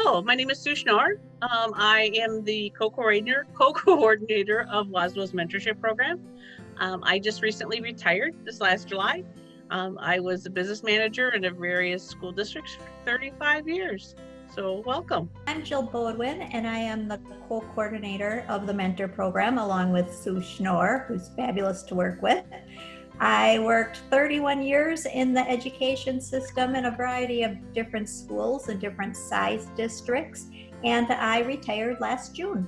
Hello, my name is Schnorr. I am the co-coordinator of WASBo's mentorship program. I just recently retired this last July. I was a business manager in various school districts for 35 years. So welcome. I'm Jill Bodwin, and I am the co-coordinator of the mentor program along with Sue Schnorr, who's fabulous to work with. I worked 31 years in the education system in a variety of different schools and different size districts, and I retired last June.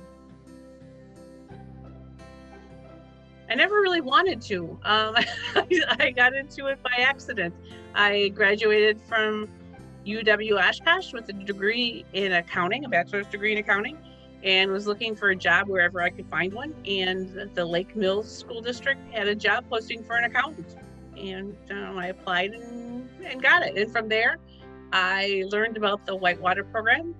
I never really wanted to. I got into it by accident. I graduated from UW-Oshkosh with a degree in accounting, a bachelor's degree in accounting, and was looking for a job wherever I could find one. And the Lake Mills School District had a job posting for an accountant. And I applied and got it. And from there, I learned about the Whitewater program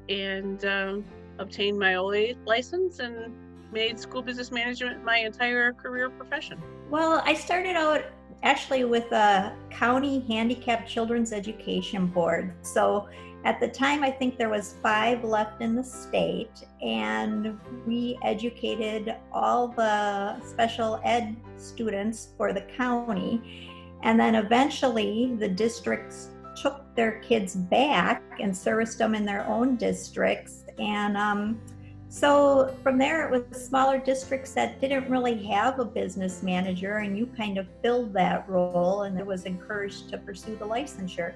and obtained my OA license and made school business management my entire career profession. Well, I started out actually with a county handicapped children's education board. So at the time, I think there was 5 left in the state, and we educated all the special ed students for the county. And then eventually the districts took their kids back and serviced them in their own districts. And so from there, it was smaller districts that didn't really have a business manager, and you kind of filled that role, and it was encouraged to pursue the licensure.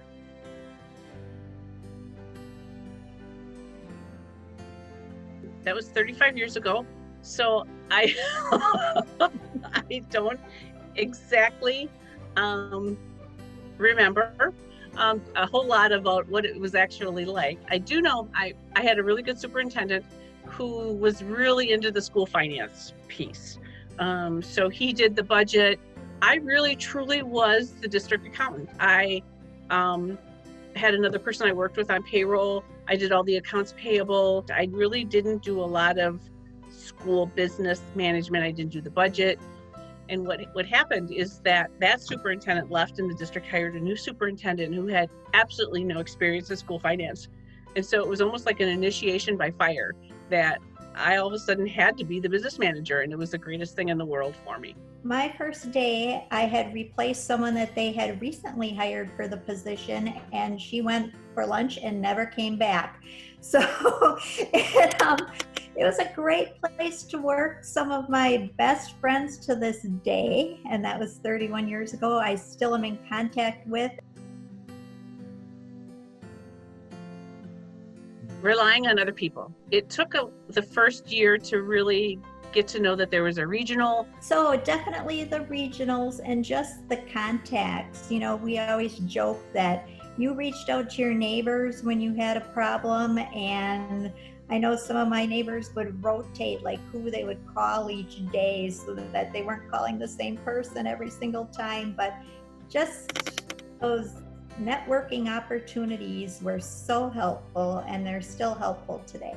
That was 35 years ago. So I don't exactly remember a whole lot about what it was actually like. I do know I had a really good superintendent who was really into the school finance piece. So he did the budget. I really truly was the district accountant. I had another person I worked with on payroll. I did all the accounts payable. I really didn't do a lot of school business management. I didn't do the budget. And what happened is that superintendent left and the district hired a new superintendent who had absolutely no experience in school finance. And so it was almost like an initiation by fire that I all of a sudden had to be the business manager, and it was the greatest thing in the world for me. My first day, I had replaced someone that they had recently hired for the position, and she went for lunch and never came back. So it was a great place to work. Some of my best friends to this day, and that was 31 years ago, I still am in contact with. Relying on other people. It took the first year to really get to know that there was a regional. So definitely the regionals and just the contacts. You know, we always joke that you reached out to your neighbors when you had a problem, and I know some of my neighbors would rotate like who they would call each day so that they weren't calling the same person every single time, but just those networking opportunities were so helpful, and they're still helpful today.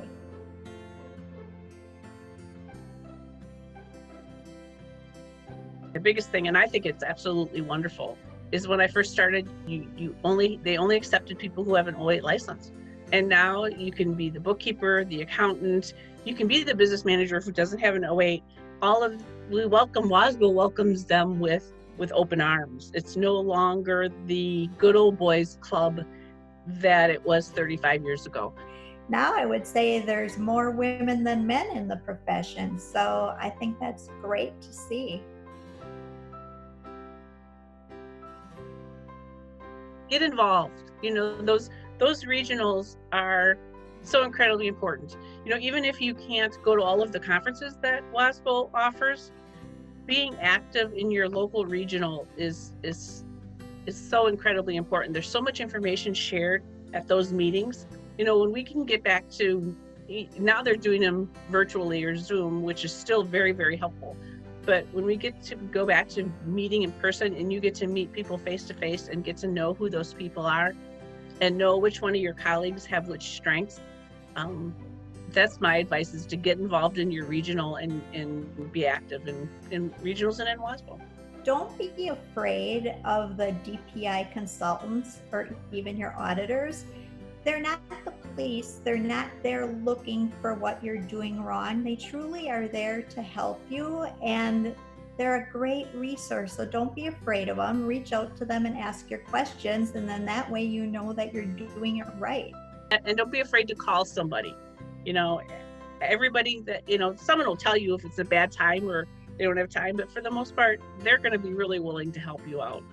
The biggest thing, and I think it's absolutely wonderful, is when I first started, they only accepted people who have an 08 license. And now you can be the bookkeeper, the accountant, you can be the business manager who doesn't have an 08. WASBo welcomes them with open arms. It's no longer the good old boys club that it was 35 years ago. Now I would say there's more women than men in the profession, so I think that's great to see. Get involved. You know, those regionals are so incredibly important. You know, even if you can't go to all of the conferences that WASBo offers, being active in your local regional is so incredibly important. There's so much information shared at those meetings. You know, when we can get back to, now they're doing them virtually or Zoom, which is still very, very helpful. But when we get to go back to meeting in person and you get to meet people face to face and get to know who those people are and know which one of your colleagues have which strengths, that's my advice, is to get involved in your regional and be active in regionals and in WASBo. Don't be afraid of the DPI consultants or even your auditors. They're not the police, they're not there looking for what you're doing wrong. They truly are there to help you, and they're a great resource. So don't be afraid of them. Reach out to them and ask your questions, and then that way you know that you're doing it right. And don't be afraid to call somebody. You know, everybody that, you know, someone will tell you if it's a bad time or they don't have time, but for the most part, they're going to be really willing to help you out.